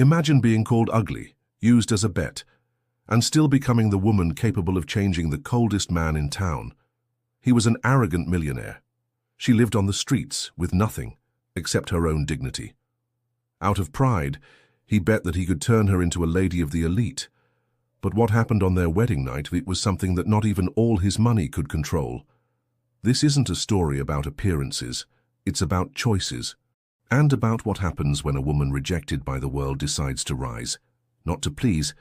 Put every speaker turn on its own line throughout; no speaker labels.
Imagine being called ugly, used as a bet, and still becoming the woman capable of changing the coldest man in town. He was an arrogant millionaire. She lived on the streets with nothing except her own dignity. Out of pride, he bet that he could turn her into a lady of the elite. But what happened on their wedding night, it was something that not even all his money could control. This isn't a story about appearances, it's about choices, and about what happens when a woman rejected by the world decides to rise, not to please,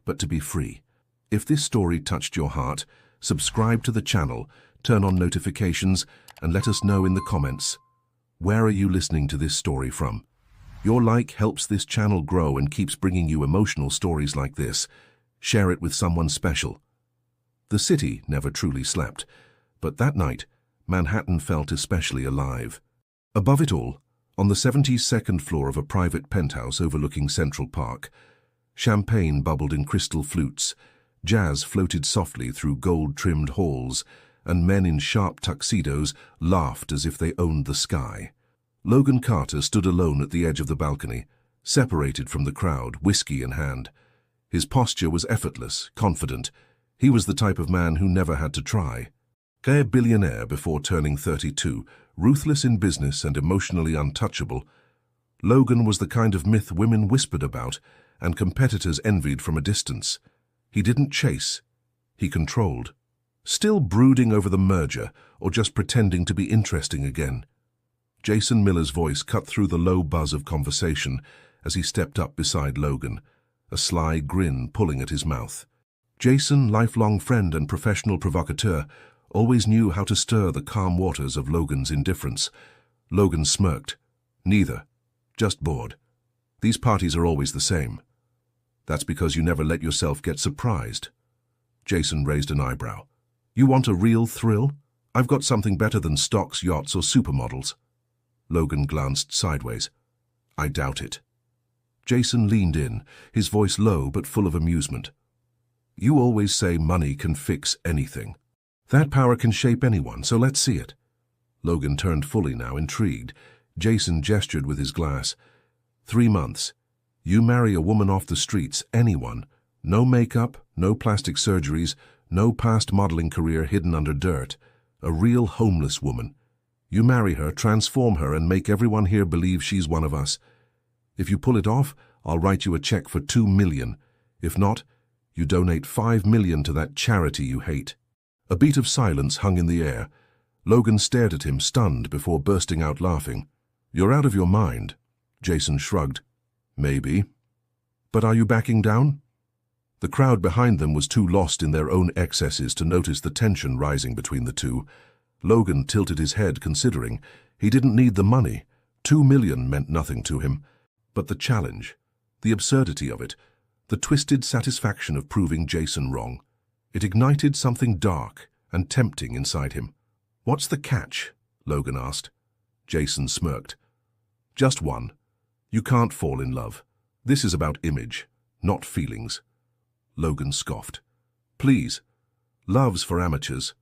but to be free. If this story touched your heart, subscribe to the channel, turn on notifications, and let us know in the comments. Where are you listening to this story from? Your like helps this channel grow and keeps bringing you emotional stories like this. Share it with someone special. The city never truly slept, but that night, Manhattan felt especially alive. Above it all, on the 72nd floor of a private penthouse overlooking Central Park, champagne bubbled in crystal flutes, jazz floated softly through gold-trimmed halls, and men in sharp tuxedos laughed as if they owned the sky. Logan Carter stood alone at the edge of the balcony, separated from the crowd, whiskey in hand. His posture was effortless, confident. He was the type of man who never had to try. A billionaire before turning 32, ruthless in business and emotionally untouchable, Logan was the kind of myth women whispered about and competitors envied from a distance. He didn't chase, he controlled. Still brooding over the merger or just pretending to be interesting again? Jason Miller's voice cut through the low buzz of conversation as he stepped up beside Logan, a sly grin pulling at his mouth. Jason, lifelong friend and professional provocateur, always knew how to stir the calm waters of Logan's indifference. Logan smirked. Neither. Just bored. These parties are always the same. That's because you never let yourself get surprised. Jason raised an eyebrow. You want a real thrill? I've got something better than stocks, yachts, or supermodels. Logan glanced sideways. I doubt it. Jason leaned in, his voice low but full of amusement. You always say money can fix anything. That power can shape anyone, so let's see it. Logan turned fully now, intrigued. Jason gestured with his glass. 3 months. You marry a woman off the streets, anyone. No makeup, no plastic surgeries, no past modeling career hidden under dirt. A real homeless woman. You marry her, transform her, and make everyone here believe she's one of us. If you pull it off, I'll write you a check for $2 million. If not, you donate $5 million to that charity you hate. A beat of silence hung in the air. Logan stared at him, stunned, before bursting out laughing. You're out of your mind. Jason shrugged. Maybe. But are you backing down? The crowd behind them was too lost in their own excesses to notice the tension rising between the two. Logan tilted his head, considering. He didn't need the money. $2 million meant nothing to him. But the challenge, the absurdity of it, the twisted satisfaction of proving Jason wrong, it ignited something dark and tempting inside him. What's the catch? Logan asked. Jason smirked. Just one. You can't fall in love. This is about image, not feelings. Logan scoffed. Please. Love's for amateurs.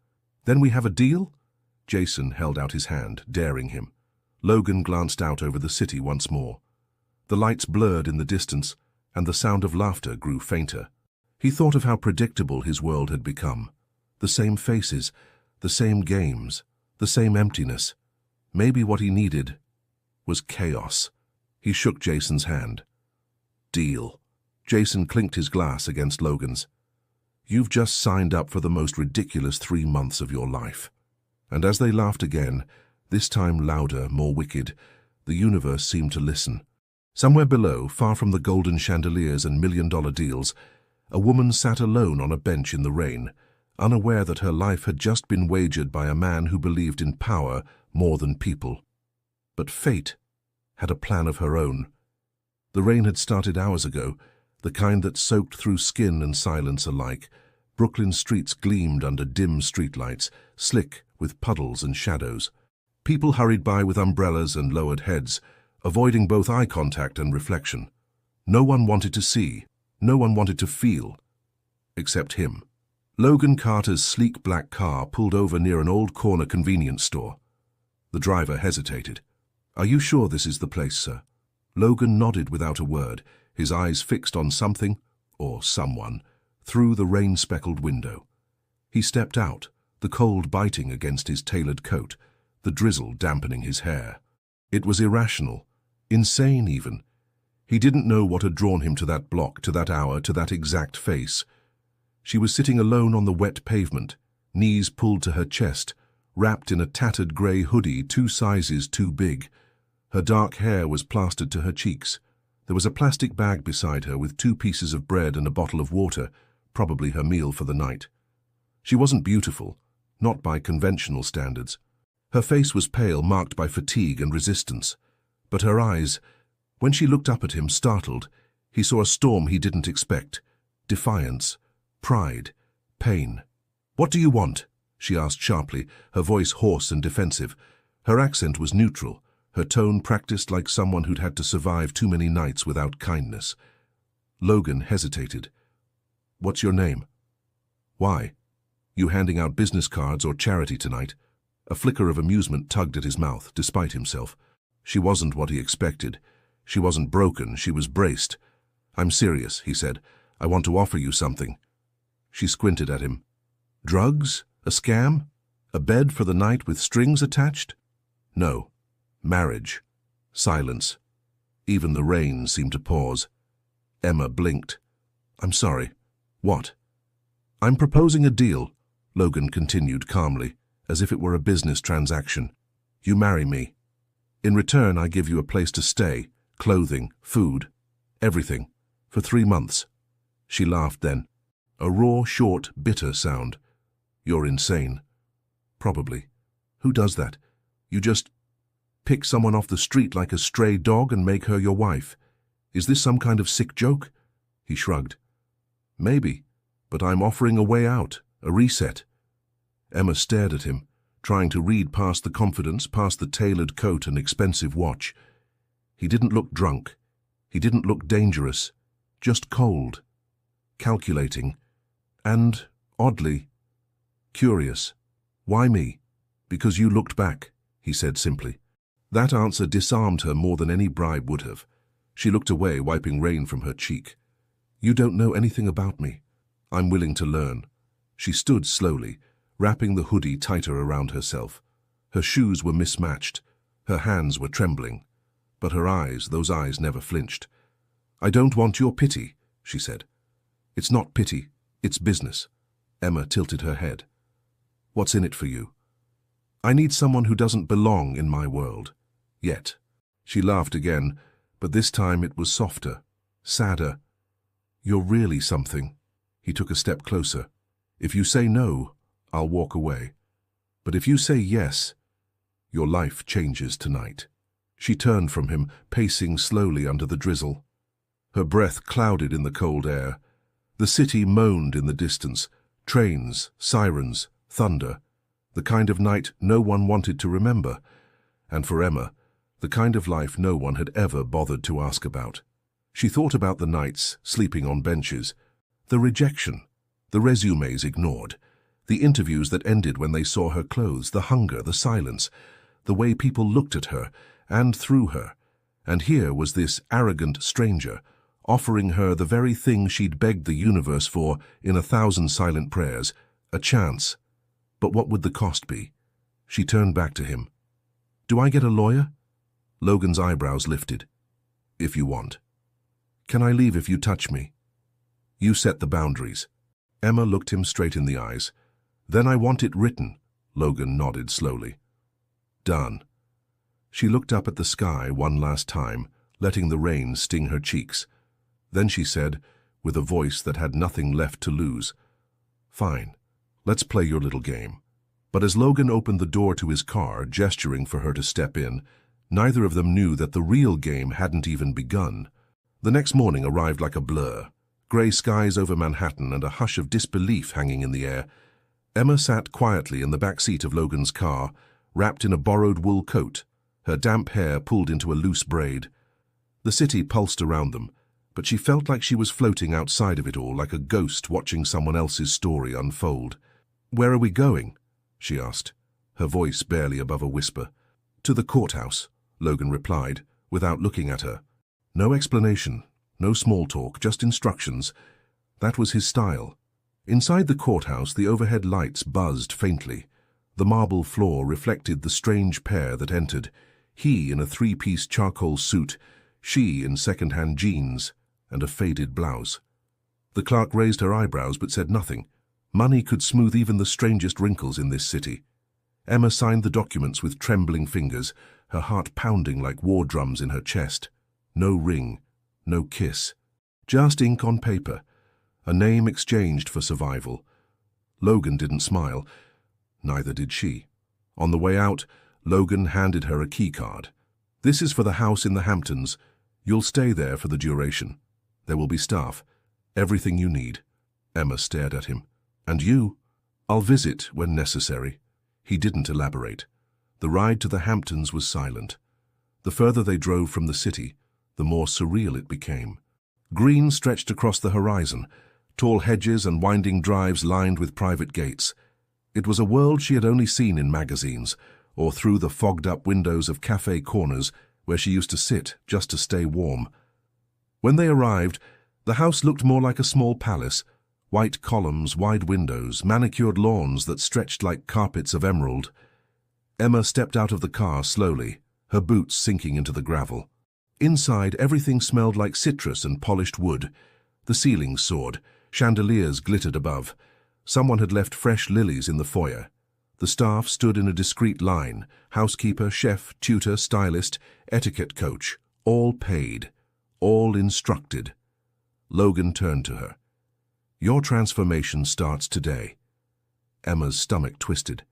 Then we have a deal? Jason held out his hand, daring him. Logan glanced out over the city once more. The lights blurred in the distance, and the sound of laughter grew fainter. He thought of how predictable his world had become. The same faces, the same games, the same emptiness. Maybe what he needed was chaos. He shook Jason's hand. Deal. Jason clinked his glass against Logan's. You've just signed up for the most ridiculous 3 months of your life. And as they laughed again, this time louder, more wicked, the universe seemed to listen. Somewhere below, far from the golden chandeliers and million-dollar deals, a woman sat alone on a bench in the rain, unaware that her life had just been wagered by a man who believed in power more than people. But fate had a plan of her own. The rain had started hours ago, the kind that soaked through skin and silence alike. Brooklyn streets gleamed under dim streetlights, slick with puddles and shadows. People hurried by with umbrellas and lowered heads, avoiding both eye contact and reflection. No one wanted to see, no one wanted to feel, except him. Logan Carter's sleek black car pulled over near an old corner convenience store. The driver hesitated. Are you sure this is the place, sir? Logan nodded without a word, his eyes fixed on something, or someone, through the rain-speckled window. He stepped out, the cold biting against his tailored coat, the drizzle dampening his hair. It was irrational, insane even. He didn't know what had drawn him to that block, to that hour, to that exact face. She was sitting alone on the wet pavement, knees pulled to her chest, wrapped in a tattered grey hoodie 2 sizes too big. Her dark hair was plastered to her cheeks. There was a plastic bag beside her with 2 pieces of bread and a bottle of water, probably her meal for the night. She wasn't beautiful, not by conventional standards. Her face was pale, marked by fatigue and resistance. But her eyes, when she looked up at him, startled, he saw a storm he didn't expect. Defiance, pride, pain. "What do you want?" she asked sharply, her voice hoarse and defensive. Her accent was neutral, her tone practiced like someone who'd had to survive too many nights without kindness. Logan hesitated. "What's your name?" "Why? You handing out business cards or charity tonight?" A flicker of amusement tugged at his mouth, despite himself. She wasn't what he expected. She wasn't broken, she was braced. "I'm serious," he said. "I want to offer you something." She squinted at him. "Drugs? A scam? A bed for the night with strings attached?" "No. Marriage." Silence. Even the rain seemed to pause. Emma blinked. "I'm sorry. What?" "I'm proposing a deal," Logan continued calmly, as if it were a business transaction. "You marry me. In return, I give you a place to stay, clothing, food, everything, for 3 months. She laughed then. A raw, short, bitter sound. "You're insane." "Probably. Who does that? You just pick someone off the street like a stray dog and make her your wife. Is this some kind of sick joke?" He shrugged. "Maybe, but I'm offering a way out, a reset." Emma stared at him, trying to read past the confidence, past the tailored coat and expensive watch. He didn't look drunk. He didn't look dangerous. Just cold. Calculating. And, oddly, curious. "Why me?" "Because you looked back," he said simply. That answer disarmed her more than any bribe would have. She looked away, wiping rain from her cheek. "You don't know anything about me. I'm willing to learn." She stood slowly, wrapping the hoodie tighter around herself. Her shoes were mismatched. Her hands were trembling. But her eyes, those eyes never flinched. "I don't want your pity," she said. "It's not pity, it's business." Emma tilted her head. "What's in it for you?" "I need someone who doesn't belong in my world. Yet." She laughed again, but this time it was softer, sadder. "You're really something." He took a step closer. "If you say no, I'll walk away. But if you say yes, your life changes tonight." She turned from him, pacing slowly under the drizzle. Her breath clouded in the cold air. The city moaned in the distance. Trains, sirens, thunder. The kind of night no one wanted to remember. And for Emma, the kind of life no one had ever bothered to ask about. She thought about the nights, sleeping on benches. The rejection. The resumes ignored. The interviews that ended when they saw her clothes. The hunger, the silence. The way people looked at her, and through her. And here was this arrogant stranger, offering her the very thing she'd begged the universe for in 1,000 silent prayers, a chance. But what would the cost be? She turned back to him. "Do I get a lawyer?" Logan's eyebrows lifted. "If you want." "Can I leave if you touch me?" "You set the boundaries." Emma looked him straight in the eyes. "Then I want it written." Logan nodded slowly. "Done." She looked up at the sky one last time, letting the rain sting her cheeks. Then she said, with a voice that had nothing left to lose, "Fine, let's play your little game." But as Logan opened the door to his car, gesturing for her to step in, neither of them knew that the real game hadn't even begun. The next morning arrived like a blur. Grey skies over Manhattan and a hush of disbelief hanging in the air. Emma sat quietly in the back seat of Logan's car, wrapped in a borrowed wool coat, her damp hair pulled into a loose braid. The city pulsed around them, but she felt like she was floating outside of it all, like a ghost watching someone else's story unfold. "Where are we going?" she asked, her voice barely above a whisper. "To the courthouse," Logan replied, without looking at her. No explanation, No small talk, just instructions. That was his style. Inside the courthouse, the overhead lights buzzed faintly. The marble floor reflected the strange pair that entered, he in a three-piece charcoal suit, she in second-hand jeans and a faded blouse. The clerk raised her eyebrows but said nothing. Money could smooth even the strangest wrinkles in this city. Emma signed the documents with trembling fingers, her heart pounding like war drums in her chest. No ring, no kiss. Just ink on paper, a name exchanged for survival. Logan didn't smile. Neither did she. On the way out, Logan handed her a key card. This is for the house in the Hamptons. You'll stay there for the duration. There will be staff. Everything you need. Emma stared at him. And you? I'll visit when necessary. He didn't elaborate. The ride to the Hamptons was silent. The further they drove from the city, the more surreal it became. Green stretched across the horizon, tall hedges and winding drives lined with private gates. It was a world she had only seen in magazines, or through the fogged-up windows of cafe corners where she used to sit just to stay warm. When they arrived, the house looked more like a small palace. White columns, wide windows, manicured lawns that stretched like carpets of emerald. Emma stepped out of the car slowly, her boots sinking into the gravel. Inside, everything smelled like citrus and polished wood. The ceilings soared, chandeliers glittered above. Someone had left fresh lilies in the foyer. The staff stood in a discreet line, housekeeper, chef, tutor, stylist, etiquette coach, all paid, all instructed. Logan turned to her. Your transformation starts today. Emma's stomach twisted.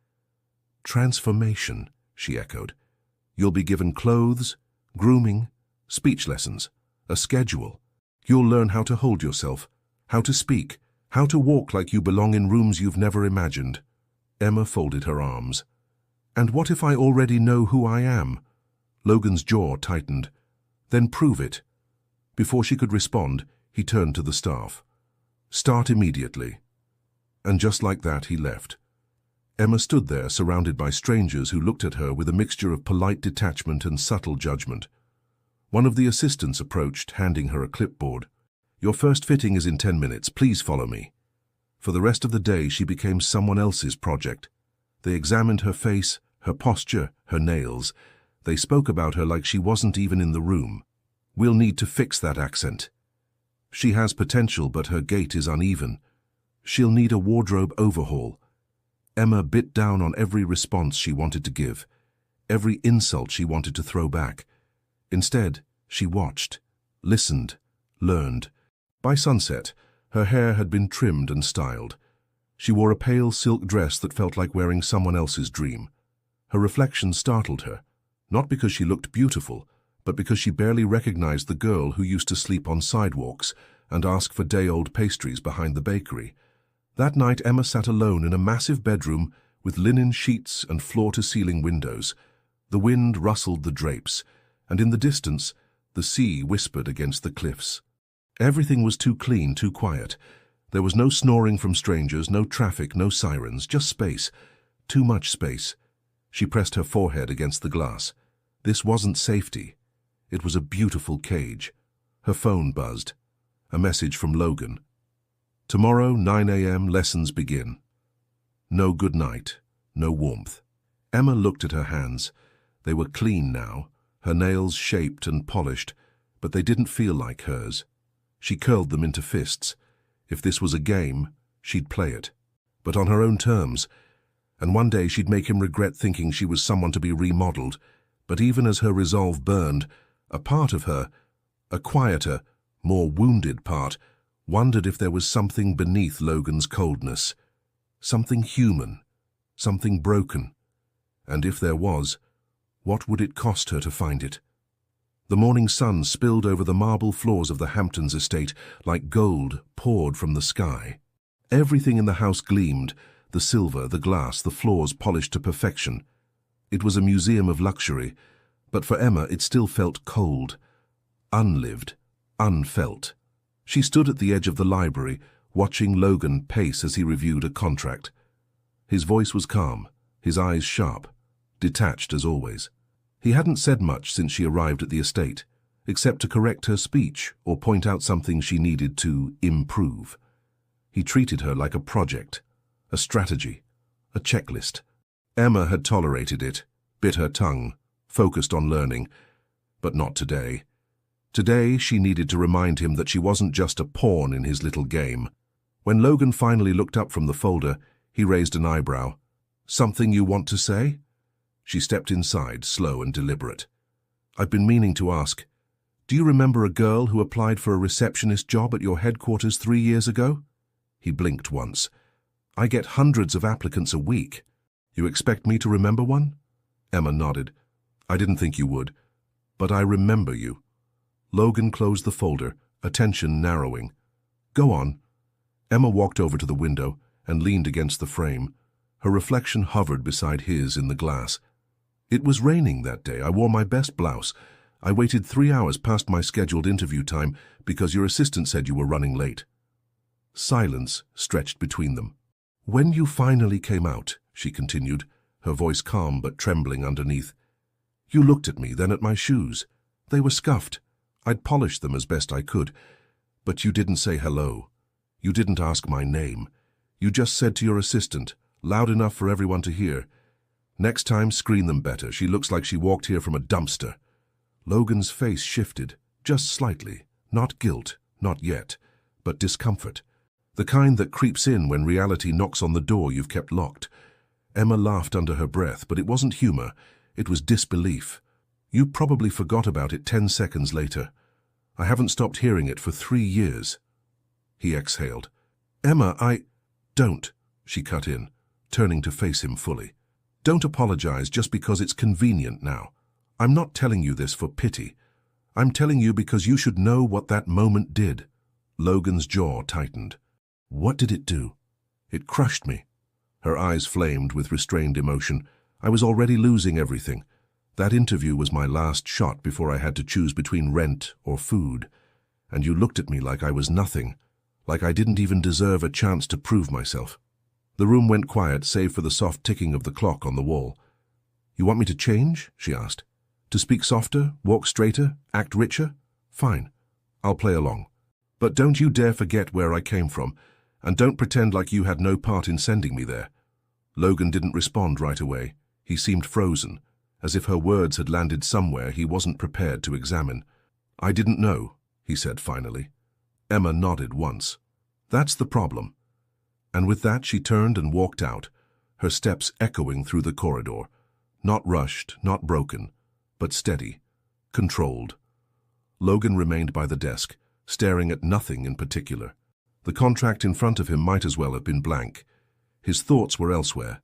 Transformation, she echoed. You'll be given clothes, grooming, speech lessons, a schedule. You'll learn how to hold yourself, how to speak, how to walk like you belong in rooms you've never imagined. Emma folded her arms. And what if I already know who I am? Logan's jaw tightened. Then prove it. Before she could respond, he turned to the staff. Start immediately. And just like that, he left. Emma stood there, surrounded by strangers who looked at her with a mixture of polite detachment and subtle judgment. One of the assistants approached, handing her a clipboard. Your first fitting is in 10 minutes. Please follow me. For the rest of the day, she became someone else's project. They examined her face, her posture, her nails. They spoke about her like she wasn't even in the room. We'll need to fix that accent. She has potential, but her gait is uneven. She'll need a wardrobe overhaul. Emma bit down on every response she wanted to give, every insult she wanted to throw back. Instead, she watched, listened, learned. By sunset, her hair had been trimmed and styled. She wore a pale silk dress that felt like wearing someone else's dream. Her reflection startled her, not because she looked beautiful, but because she barely recognized the girl who used to sleep on sidewalks and ask for day-old pastries behind the bakery. That night, Emma sat alone in a massive bedroom with linen sheets and floor-to-ceiling windows. The wind rustled the drapes, and in the distance, the sea whispered against the cliffs. Everything was too clean, too quiet. There was no snoring from strangers, no traffic, no sirens, just space. Too much space. She pressed her forehead against the glass. This wasn't safety. It was a beautiful cage. Her phone buzzed. A message from Logan. Tomorrow, 9 a.m., lessons begin. No good night, no warmth. Emma looked at her hands. They were clean now, her nails shaped and polished, but they didn't feel like hers. She curled them into fists. If this was a game, she'd play it, but on her own terms. And one day she'd make him regret thinking she was someone to be remodeled. But even as her resolve burned, a part of her, a quieter, more wounded part, wondered if there was something beneath Logan's coldness. Something human, something broken. And if there was, what would it cost her to find it? The morning sun spilled over the marble floors of the Hamptons estate like gold poured from the sky. Everything in the house gleamed, the silver, the glass, the floors polished to perfection. It was a museum of luxury, but for Emma it still felt cold, unlived, unfelt. She stood at the edge of the library, watching Logan pace as he reviewed a contract. His voice was calm, his eyes sharp, detached as always. He hadn't said much since she arrived at the estate. except to correct her speech or point out something she needed to improve. He treated her like a project, a strategy, a checklist. Emma had tolerated it, bit her tongue, focused on learning, but not today. Today, she needed to remind him that she wasn't just a pawn in his little game. When Logan finally looked up from the folder, he raised an eyebrow. "Something you want to say?" She stepped inside, slow and deliberate. "I've been meaning to ask, do you remember a girl who applied for a receptionist job at your headquarters 3 years ago?" He blinked once. "I get hundreds of applicants a week. You expect me to remember one?" Emma nodded. "I didn't think you would, but I remember you." Logan closed the folder, attention narrowing. "Go on." Emma walked over to the window and leaned against the frame. Her reflection hovered beside his in the glass. "It was raining that day. I wore my best blouse. I waited 3 hours past my scheduled interview time because your assistant said you were running late." Silence stretched between them. "When you finally came out," she continued, her voice calm but trembling underneath, "you looked at me, then at my shoes. They were scuffed. I'd polished them as best I could. But you didn't say hello. You didn't ask my name. You just said to your assistant, loud enough for everyone to hear, 'Next time, screen them better. She looks like she walked here from a dumpster.'" Logan's face shifted, just slightly. Not guilt, not yet, but discomfort. The kind that creeps in when reality knocks on the door you've kept locked. Emma laughed under her breath, but it wasn't humor. It was disbelief. "You probably forgot about it 10 seconds later. I haven't stopped hearing it for 3 years." He exhaled. "Emma, Don't," she cut in, turning to face him fully. "Don't apologize just because it's convenient now. I'm not telling you this for pity. I'm telling you because you should know what that moment did." Logan's jaw tightened. "What did it do?" "It crushed me." Her eyes flamed with restrained emotion. "I was already losing everything. That interview was my last shot before I had to choose between rent or food. And you looked at me like I was nothing, like I didn't even deserve a chance to prove myself." The room went quiet, save for the soft ticking of the clock on the wall. "You want me to change?" she asked. "To speak softer, walk straighter, act richer? Fine. I'll play along. But don't you dare forget where I came from, and don't pretend like you had no part in sending me there." Logan didn't respond right away. He seemed frozen, as if her words had landed somewhere he wasn't prepared to examine. "I didn't know," he said finally. Emma nodded once. "That's the problem." And with that she turned and walked out, her steps echoing through the corridor. Not rushed, not broken, but steady, controlled. Logan remained by the desk, staring at nothing in particular. The contract in front of him might as well have been blank. His thoughts were elsewhere.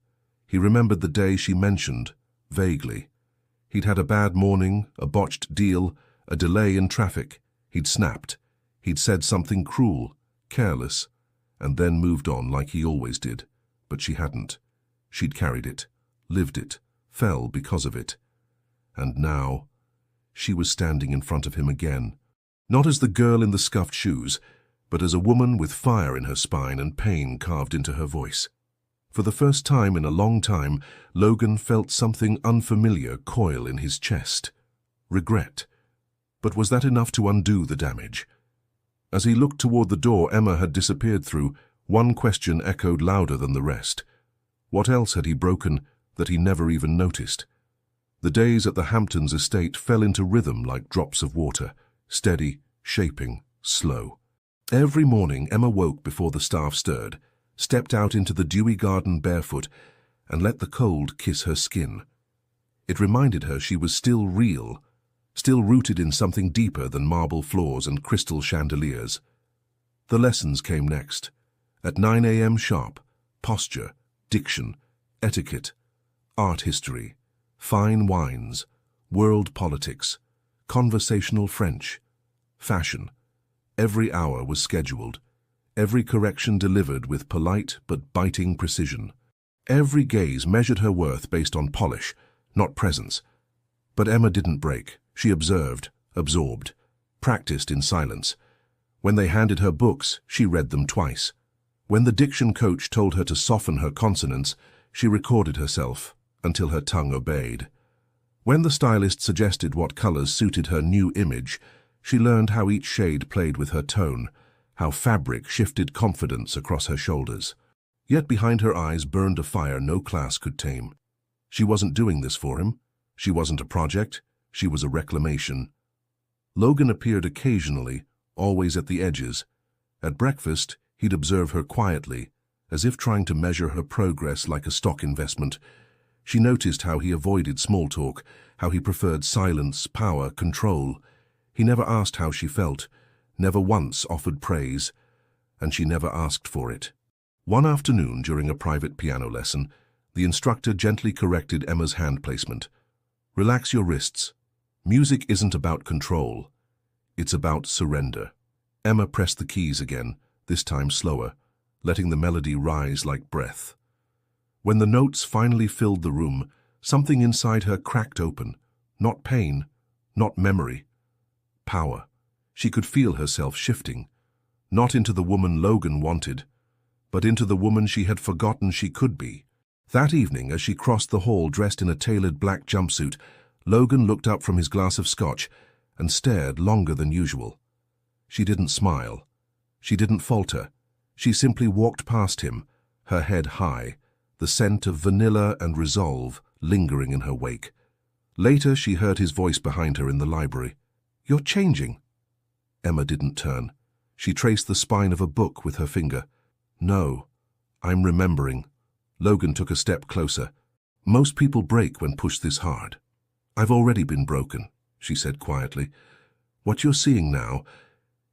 He remembered the day she mentioned, vaguely. He'd had a bad morning, a botched deal, a delay in traffic. He'd snapped. He'd said something cruel, careless, and then moved on like he always did. But she hadn't. She'd carried it, lived it, fell because of it. And now, she was standing in front of him again. Not as the girl in the scuffed shoes, but as a woman with fire in her spine and pain carved into her voice. For the first time in a long time, Logan felt something unfamiliar coil in his chest. Regret. But was that enough to undo the damage? As he looked toward the door Emma had disappeared through, one question echoed louder than the rest. What else had he broken that he never even noticed? The days at the Hamptons estate fell into rhythm like drops of water, steady, shaping, slow. Every morning Emma woke before the staff stirred, stepped out into the dewy garden barefoot, and let the cold kiss her skin. It reminded her she was still real, still rooted in something deeper than marble floors and crystal chandeliers. The lessons came next. At 9 a.m. sharp, posture, diction, etiquette, art history, fine wines, world politics, conversational French, fashion. Every hour was scheduled, every correction delivered with polite but biting precision. Every gaze measured her worth based on polish, not presence. But Emma didn't break. She observed, absorbed, practiced in silence. When they handed her books, she read them twice. When the diction coach told her to soften her consonants, she recorded herself until her tongue obeyed. When the stylist suggested what colors suited her new image, she learned how each shade played with her tone, how fabric shifted confidence across her shoulders. Yet behind her eyes burned a fire no class could tame. She wasn't doing this for him. She wasn't a project. She was a reclamation. Logan appeared occasionally, always at the edges. At breakfast, he'd observe her quietly, as if trying to measure her progress like a stock investment. She noticed how he avoided small talk, how he preferred silence, power, control. He never asked how she felt, never once offered praise, and she never asked for it. One afternoon during a private piano lesson, the instructor gently corrected Emma's hand placement. "Relax your wrists. Music isn't about control. It's about surrender." Emma pressed the keys again, this time slower, letting the melody rise like breath. When the notes finally filled the room, something inside her cracked open. Not pain, not memory. Power. She could feel herself shifting, not into the woman Logan wanted, but into the woman she had forgotten she could be. That evening, as she crossed the hall dressed in a tailored black jumpsuit, Logan looked up from his glass of scotch and stared longer than usual. She didn't smile. She didn't falter. She simply walked past him, her head high, the scent of vanilla and resolve lingering in her wake. Later, she heard his voice behind her in the library. "You're changing." Emma didn't turn. She traced the spine of a book with her finger. "No, I'm remembering." Logan took a step closer. "Most people break when pushed this hard." "I've already been broken," she said quietly. "What you're seeing now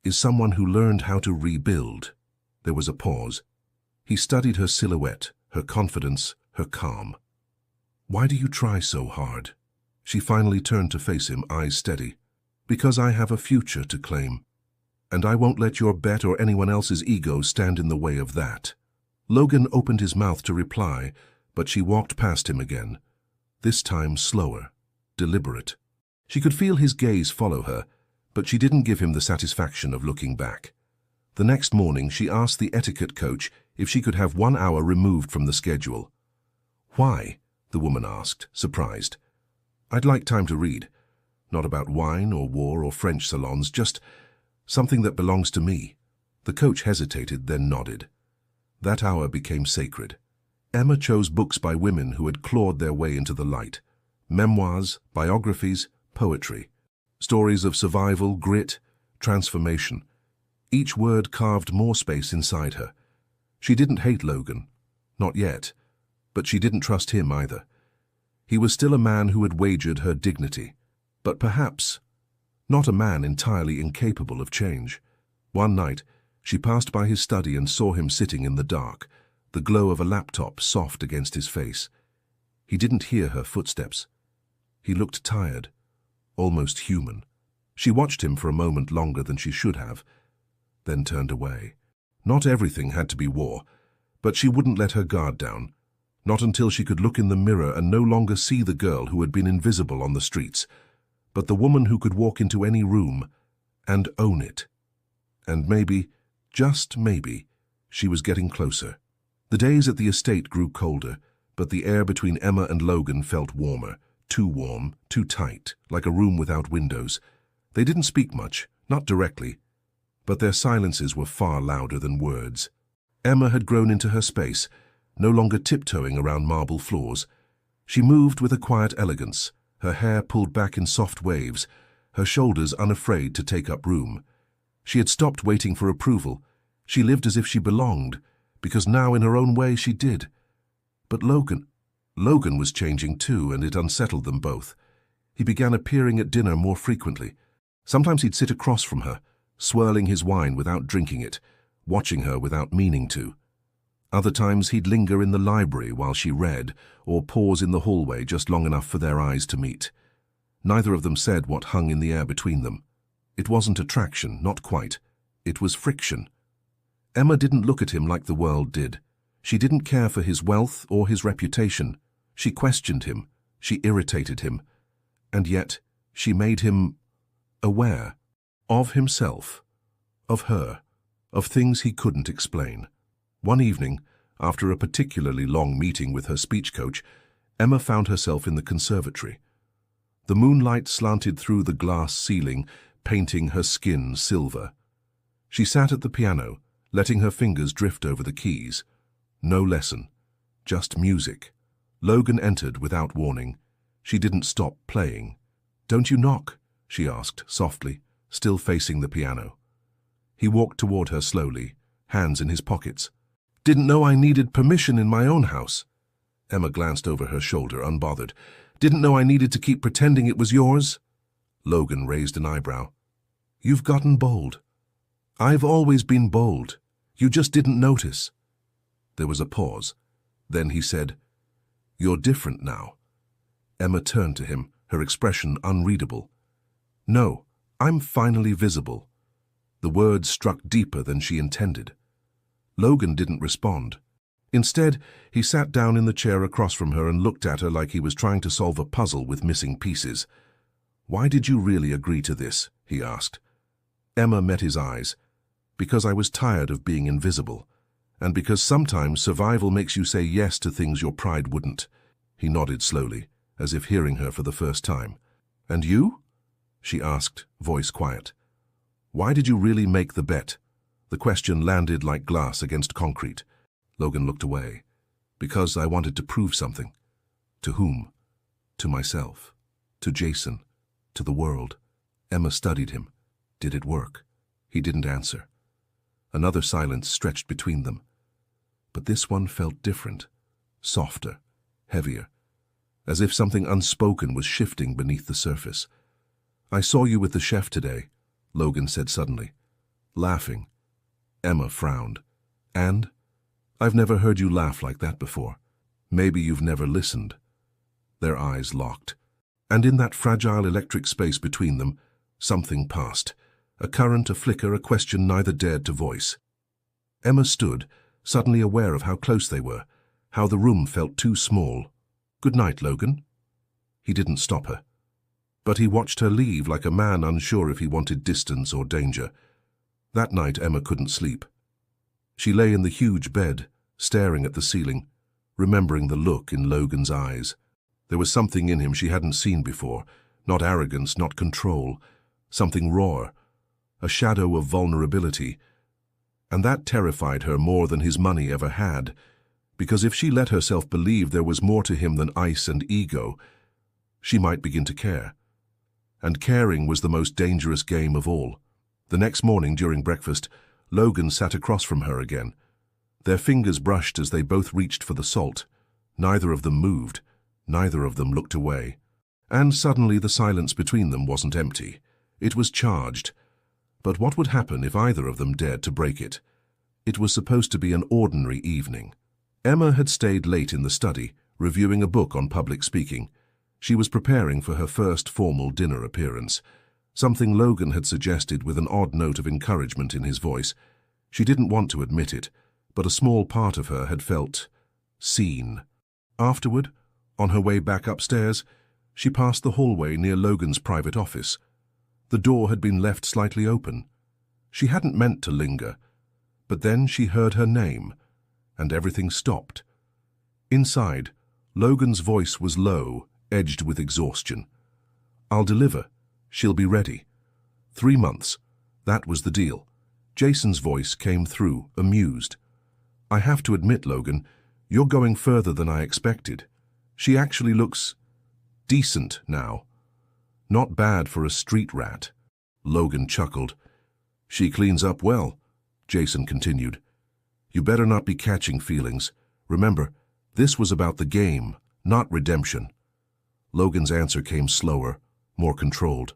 is someone who learned how to rebuild." There was a pause. He studied her silhouette, her confidence, her calm. "Why do you try so hard?" She finally turned to face him, eyes steady. "Because I have a future to claim. And I won't let your bet or anyone else's ego stand in the way of that." Logan opened his mouth to reply, but she walked past him again. This time slower, deliberate. She could feel his gaze follow her, but she didn't give him the satisfaction of looking back. The next morning, she asked the etiquette coach if she could have 1 hour removed from the schedule. "Why?" the woman asked, surprised. "I'd like time to read. Not about wine or war or French salons, just something that belongs to me." The coach hesitated, then nodded. That hour became sacred. Emma chose books by women who had clawed their way into the light. Memoirs, biographies, poetry. Stories of survival, grit, transformation. Each word carved more space inside her. She didn't hate Logan. Not yet. But she didn't trust him either. He was still a man who had wagered her dignity. But perhaps not a man entirely incapable of change. One night, she passed by his study and saw him sitting in the dark, the glow of a laptop soft against his face. He didn't hear her footsteps. He looked tired, almost human. She watched him for a moment longer than she should have, then turned away. Not everything had to be war, but she wouldn't let her guard down. Not until she could look in the mirror and no longer see the girl who had been invisible on the streets, but the woman who could walk into any room and own it. And maybe, just maybe, she was getting closer. The days at the estate grew colder, but the air between Emma and Logan felt warmer. Too warm, too tight, like a room without windows. They didn't speak much, not directly, but their silences were far louder than words. Emma had grown into her space, no longer tiptoeing around marble floors. She moved with a quiet elegance, her hair pulled back in soft waves, her shoulders unafraid to take up room. She had stopped waiting for approval. She lived as if she belonged, because now in her own way she did. But Logan was changing too, and it unsettled them both. He began appearing at dinner more frequently. Sometimes he'd sit across from her, swirling his wine without drinking it, watching her without meaning to. Other times he'd linger in the library while she read, or pause in the hallway just long enough for their eyes to meet. Neither of them said what hung in the air between them. It wasn't attraction, not quite. It was friction. Emma didn't look at him like the world did. She didn't care for his wealth or his reputation. She questioned him. She irritated him. And yet, she made him aware of himself, of her, of things he couldn't explain. One evening, after a particularly long meeting with her speech coach, Emma found herself in the conservatory. The moonlight slanted through the glass ceiling, painting her skin silver. She sat at the piano, letting her fingers drift over the keys. No lesson, just music. Logan entered without warning. She didn't stop playing. "Don't you knock?" she asked softly, still facing the piano. He walked toward her slowly, hands in his pockets. "Didn't know I needed permission in my own house." Emma glanced over her shoulder, unbothered. "Didn't know I needed to keep pretending it was yours?" Logan raised an eyebrow. "You've gotten bold." "I've always been bold. You just didn't notice." There was a pause. Then he said, "You're different now." Emma turned to him, her expression unreadable. "No, I'm finally visible." The words struck deeper than she intended. Logan didn't respond. Instead, he sat down in the chair across from her and looked at her like he was trying to solve a puzzle with missing pieces. "Why did you really agree to this?" he asked. Emma met his eyes. "Because I was tired of being invisible, and because sometimes survival makes you say yes to things your pride wouldn't." He nodded slowly, as if hearing her for the first time. "And you?" she asked, voice quiet. "Why did you really make the bet?" The question landed like glass against concrete. Logan looked away. "Because I wanted to prove something." "To whom?" "To myself. To Jason. To the world." Emma studied him. "Did it work?" He didn't answer. Another silence stretched between them. But this one felt different, softer, heavier, as if something unspoken was shifting beneath the surface. "I saw you with the chef today," Logan said suddenly, laughing. Emma frowned. "And? I've never heard you laugh like that before. Maybe you've never listened." Their eyes locked. And in that fragile electric space between them, something passed. A current, a flicker, a question neither dared to voice. Emma stood, suddenly aware of how close they were, how the room felt too small. "Good night, Logan." He didn't stop her. But he watched her leave like a man unsure if he wanted distance or danger. That night Emma couldn't sleep. She lay in the huge bed, staring at the ceiling, remembering the look in Logan's eyes. There was something in him she hadn't seen before, not arrogance, not control, something raw, a shadow of vulnerability. And that terrified her more than his money ever had, because if she let herself believe there was more to him than ice and ego, she might begin to care. And caring was the most dangerous game of all. The next morning during breakfast, Logan sat across from her again. Their fingers brushed as they both reached for the salt. Neither of them moved. Neither of them looked away. And suddenly the silence between them wasn't empty. It was charged. But what would happen if either of them dared to break it? It was supposed to be an ordinary evening. Emma had stayed late in the study, reviewing a book on public speaking. She was preparing for her first formal dinner appearance, something Logan had suggested with an odd note of encouragement in his voice. She didn't want to admit it, but a small part of her had felt seen. Afterward, on her way back upstairs, she passed the hallway near Logan's private office. The door had been left slightly open. She hadn't meant to linger, but then she heard her name, and everything stopped. Inside, Logan's voice was low, edged with exhaustion. "I'll deliver. She'll be ready. 3 months. That was the deal." Jason's voice came through, amused. "I have to admit, Logan, you're going further than I expected. She actually looks decent now. Not bad for a street rat." Logan chuckled. "She cleans up well," Jason continued. "You better not be catching feelings. Remember, this was about the game, not redemption." Logan's answer came slower, more controlled.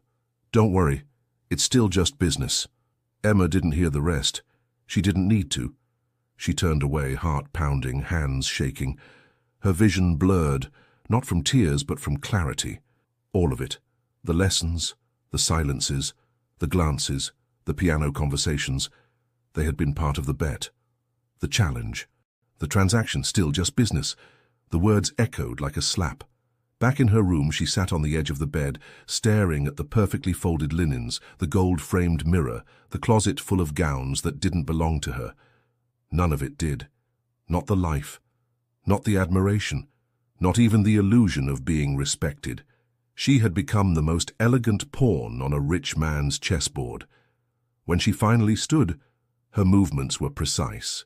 "Don't worry, it's still just business." Emma didn't hear the rest. She didn't need to. She turned away, heart pounding, hands shaking. Her vision blurred, not from tears but from clarity. All of it. The lessons, the silences, the glances, the piano conversations. They had been part of the bet. The challenge. The transaction still just business. The words echoed like a slap. Back in her room, she sat on the edge of the bed, staring at the perfectly folded linens, the gold-framed mirror, the closet full of gowns that didn't belong to her. None of it did. Not the life. Not the admiration. Not even the illusion of being respected. She had become the most elegant pawn on a rich man's chessboard. When she finally stood, her movements were precise.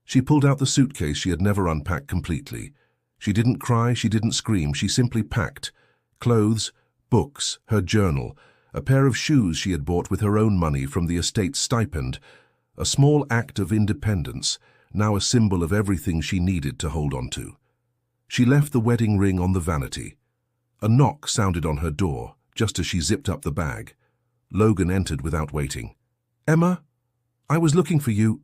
She pulled out the suitcase she had never unpacked completely. She didn't cry, she didn't scream, she simply packed. Clothes, books, her journal, a pair of shoes she had bought with her own money from the estate's stipend, a small act of independence, now a symbol of everything she needed to hold on to. She left the wedding ring on the vanity. A knock sounded on her door, just as she zipped up the bag. Logan entered without waiting. "Emma, I was looking for you."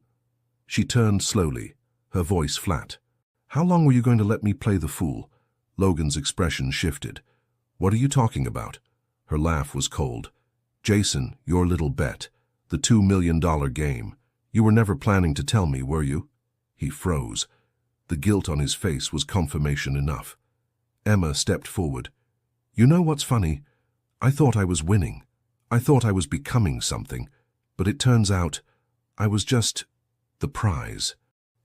She turned slowly, her voice flat. "How long were you going to let me play the fool?" Logan's expression shifted. "What are you talking about?" Her laugh was cold. "Jason, your little bet. The $2 million game. You were never planning to tell me, were you?" He froze. The guilt on his face was confirmation enough. Emma stepped forward. "You know what's funny? I thought I was winning. I thought I was becoming something. But it turns out I was just the prize."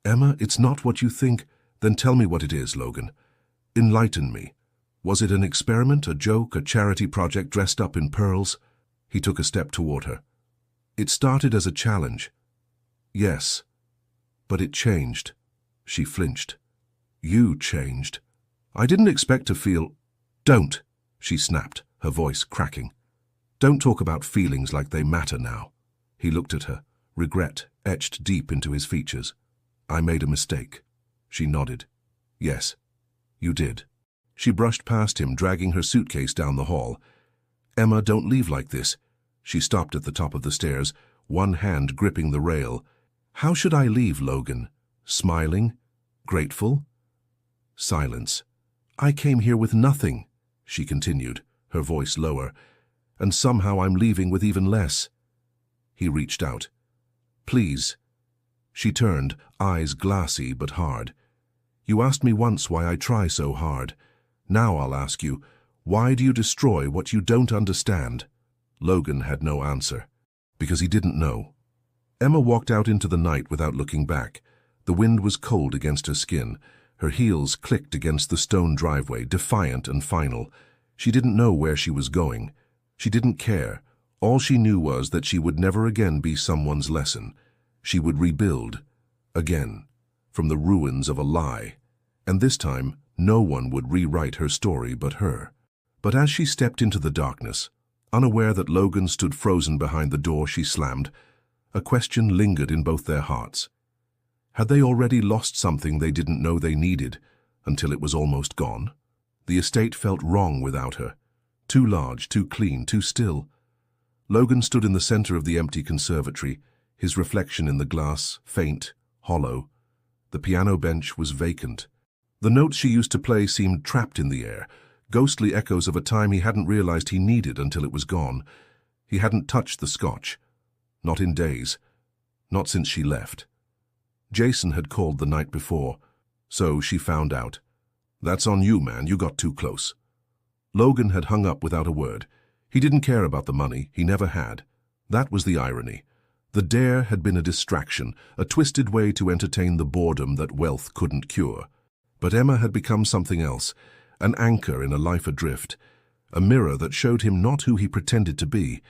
"Emma, it's not what you think." "Then tell me what it is, Logan. Enlighten me. Was it an experiment, a joke, a charity project dressed up in pearls?" He took a step toward her. "It started as a challenge." "Yes, but it changed." She flinched. "You changed. I didn't expect to feel—" "Don't," she snapped, her voice cracking. "Don't talk about feelings like they matter now." He looked at her, regret etched deep into his features. "I made a mistake." She nodded. "Yes, you did." She brushed past him, dragging her suitcase down the hall. "Emma, don't leave like this." She stopped at the top of the stairs, one hand gripping the rail. "How should I leave, Logan? Smiling? Grateful?" Silence. "I came here with nothing," she continued, her voice lower, "and somehow I'm leaving with even less." He reached out. "Please." She turned, eyes glassy but hard. "You asked me once why I try so hard. Now I'll ask you, why do you destroy what you don't understand?" Logan had no answer, because he didn't know. Emma walked out into the night without looking back. The wind was cold against her skin. Her heels clicked against the stone driveway, defiant and final. She didn't know where she was going. She didn't care. All she knew was that she would never again be someone's lesson. She would rebuild, again, from the ruins of a lie. And this time, no one would rewrite her story but her. But as she stepped into the darkness, unaware that Logan stood frozen behind the door she slammed, a question lingered in both their hearts. Had they already lost something they didn't know they needed, until it was almost gone? The estate felt wrong without her. Too large, too clean, too still. Logan stood in the center of the empty conservatory, his reflection in the glass, faint, hollow. The piano bench was vacant. The notes she used to play seemed trapped in the air, ghostly echoes of a time he hadn't realized he needed until it was gone. He hadn't touched the scotch. Not in days. Not since she left. Jason had called the night before, so she found out. "That's on you, man. You got too close." Logan had hung up without a word. He didn't care about the money. He never had. That was the irony. The dare had been a distraction, a twisted way to entertain the boredom that wealth couldn't cure. But Emma had become something else, an anchor in a life adrift, a mirror that showed him not who he pretended to be,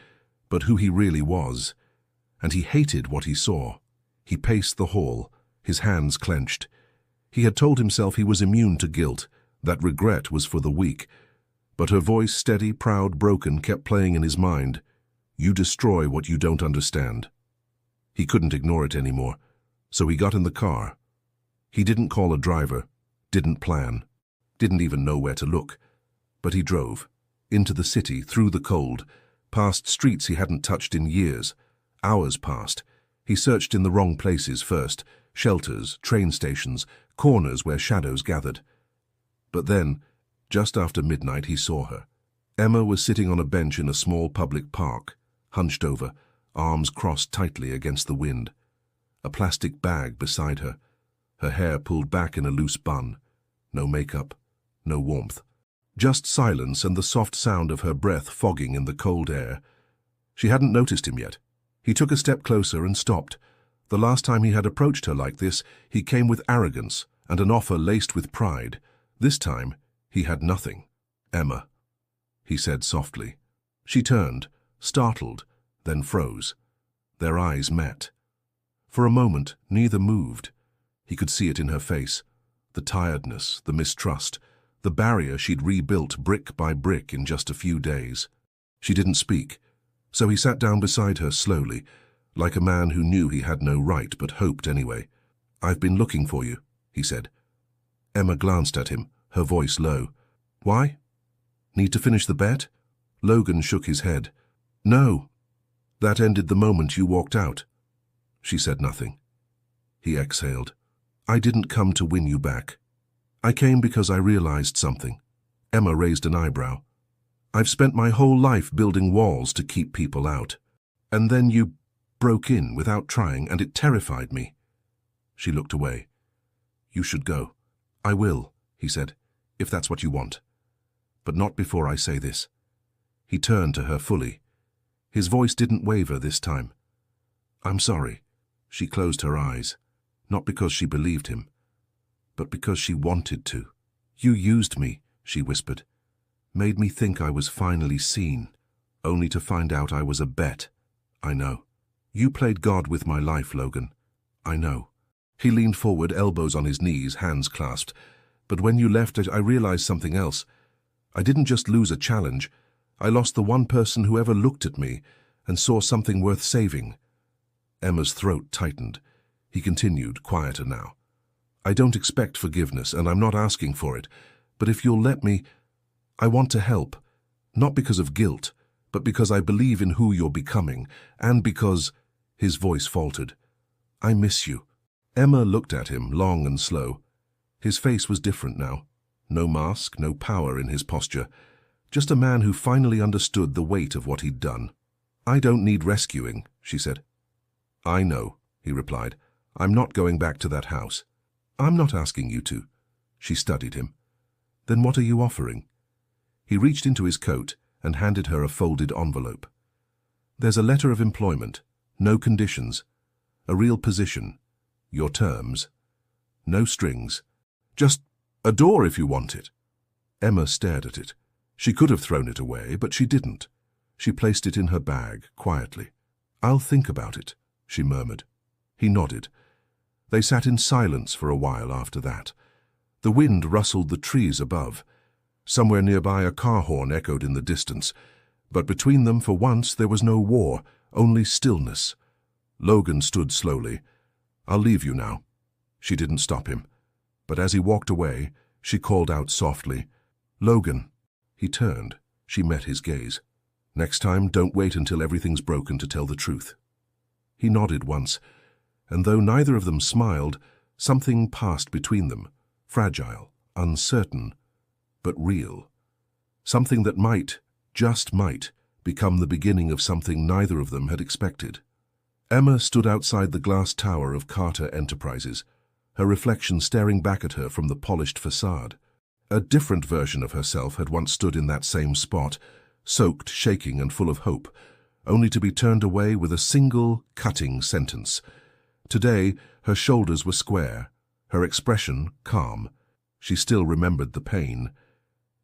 but who he really was. And he hated what he saw. He paced the hall, his hands clenched. He had told himself he was immune to guilt, that regret was for the weak. But her voice, steady, proud, broken, kept playing in his mind. "You destroy what you don't understand." He couldn't ignore it anymore, so he got in the car. He didn't call a driver, didn't plan, didn't even know where to look. But he drove, into the city, through the cold, past streets he hadn't touched in years. Hours passed. He searched in the wrong places first, shelters, train stations, corners where shadows gathered. But then, just after midnight, he saw her. Emma was sitting on a bench in a small public park, hunched over, arms crossed tightly against the wind. A plastic bag beside her, her hair pulled back in a loose bun. No makeup, no warmth. Just silence and the soft sound of her breath fogging in the cold air. She hadn't noticed him yet. He took a step closer and stopped. The last time he had approached her like this, he came with arrogance and an offer laced with pride. This time, he had nothing. "Emma." he said softly. She turned, startled, then froze. Their eyes met. For a moment, neither moved. He could see it in her face. The tiredness, the mistrust, the barrier she'd rebuilt brick by brick in just a few days. She didn't speak, so he sat down beside her slowly, like a man who knew he had no right but hoped anyway. "I've been looking for you," he said. Emma glanced at him, her voice low. "Why? Need to finish the bet?" Logan shook his head. "No. That ended the moment you walked out." She said nothing. He exhaled. "I didn't come to win you back. I came because I realized something." Emma raised an eyebrow. "I've spent my whole life building walls to keep people out. And then you broke in without trying, and it terrified me." She looked away. "You should go." "I will," he said, "if that's what you want. But not before I say this." He turned to her fully. His voice didn't waver this time. "I'm sorry." She closed her eyes, not because she believed him, but because she wanted to. "You used me," she whispered. "Made me think I was finally seen, only to find out I was a bet." "I know. You played God with my life, Logan. I know." He leaned forward, elbows on his knees, hands clasped. "But when you left, I realized something else. I didn't just lose a challenge. I lost the one person who ever looked at me and saw something worth saving." Emma's throat tightened. He continued, quieter now. "I don't expect forgiveness, and I'm not asking for it. But if you'll let me, I want to help. Not because of guilt, but because I believe in who you're becoming, and because—" His voice faltered. "I miss you." Emma looked at him, long and slow. His face was different now. No mask, no power in his posture. Just a man who finally understood the weight of what he'd done. "I don't need rescuing," she said. "I know," he replied. "I'm not going back to that house." "I'm not asking you to." She studied him. "Then what are you offering?" He reached into his coat and handed her a folded envelope. "There's a letter of employment, no conditions, a real position, your terms, no strings, just a door if you want it." Emma stared at it. She could have thrown it away, but she didn't. She placed it in her bag, quietly. "I'll think about it," she murmured. He nodded. They sat in silence for a while after that. The wind rustled the trees above. Somewhere nearby a car horn echoed in the distance. But between them, for once, there was no war, only stillness. Logan stood slowly. "I'll leave you now." She didn't stop him. But as he walked away, she called out softly, "Logan." He turned. She met his gaze. "Next time, don't wait until everything's broken to tell the truth." He nodded once, and though neither of them smiled, something passed between them, fragile, uncertain, but real. Something that might, just might, become the beginning of something neither of them had expected. Emma stood outside the glass tower of Carter Enterprises, her reflection staring back at her from the polished facade. A different version of herself had once stood in that same spot, soaked, shaking, and full of hope, only to be turned away with a single, cutting sentence. Today, her shoulders were square, her expression calm. She still remembered the pain.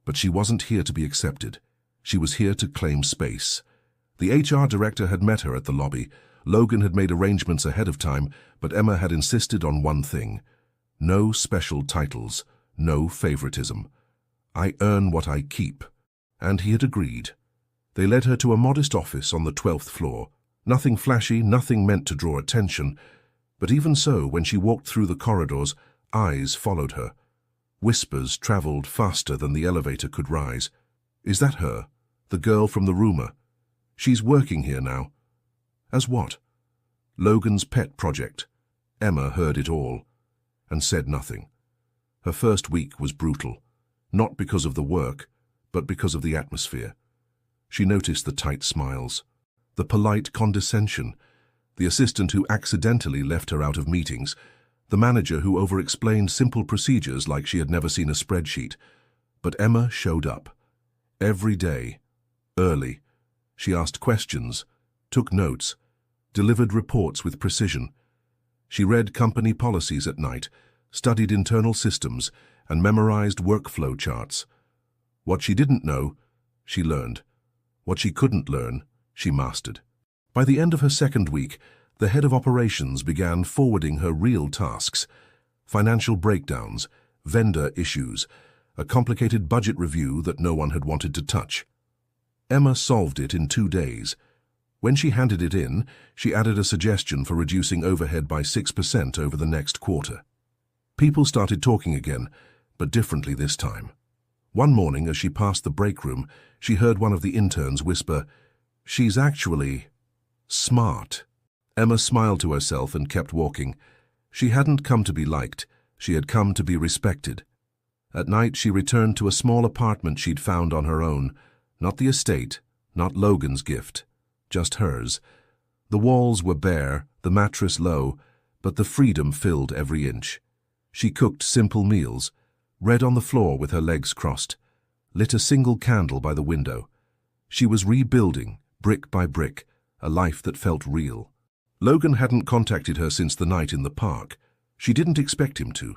But she wasn't here to be accepted. She was here to claim space. The HR director had met her at the lobby. Logan had made arrangements ahead of time, but Emma had insisted on one thing. No special titles, no favoritism. "I earn what I keep." And he had agreed. They led her to a modest office on the 12th floor. Nothing flashy, nothing meant to draw attention. But even so, when she walked through the corridors, eyes followed her. Whispers traveled faster than the elevator could rise. "Is that her? The girl from the rumor? She's working here now." As what? Logan's pet project. Emma heard it all, and said nothing. Her first week was brutal, not because of the work, but because of the atmosphere. She noticed the tight smiles, the polite condescension, the assistant who accidentally left her out of meetings, the manager who over-explained simple procedures like she had never seen a spreadsheet. But Emma showed up. Every day. Early. She asked questions, took notes, delivered reports with precision. She read company policies at night, studied internal systems, and memorized workflow charts. What she didn't know, she learned. What she couldn't learn, she mastered. By the end of her second week, the head of operations began forwarding her real tasks: financial breakdowns, vendor issues, a complicated budget review that no one had wanted to touch. Emma solved it in 2 days. When she handed it in, she added a suggestion for reducing overhead by 6% over the next quarter. People started talking again, but differently this time. One morning, as she passed the break room, she heard one of the interns whisper, "She's actually smart." Emma smiled to herself and kept walking. She hadn't come to be liked, she had come to be respected. At night, she returned to a small apartment she'd found on her own. Not the estate, not Logan's gift, just hers. The walls were bare, the mattress low, but the freedom filled every inch. She cooked simple meals, read on the floor with her legs crossed, lit a single candle by the window. She was rebuilding, brick by brick, a life that felt real. Logan hadn't contacted her since the night in the park. She didn't expect him to.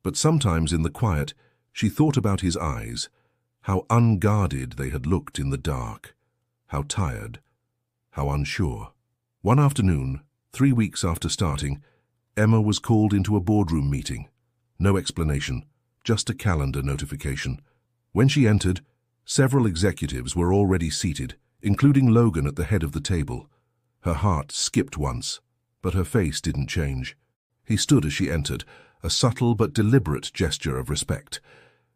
But sometimes in the quiet, she thought about his eyes, how unguarded they had looked in the dark, how tired, how unsure. One afternoon, 3 weeks after starting, Emma was called into a boardroom meeting. No explanation, just a calendar notification. When she entered, several executives were already seated, including Logan at the head of the table. Her heart skipped once, but her face didn't change. He stood as she entered, a subtle but deliberate gesture of respect.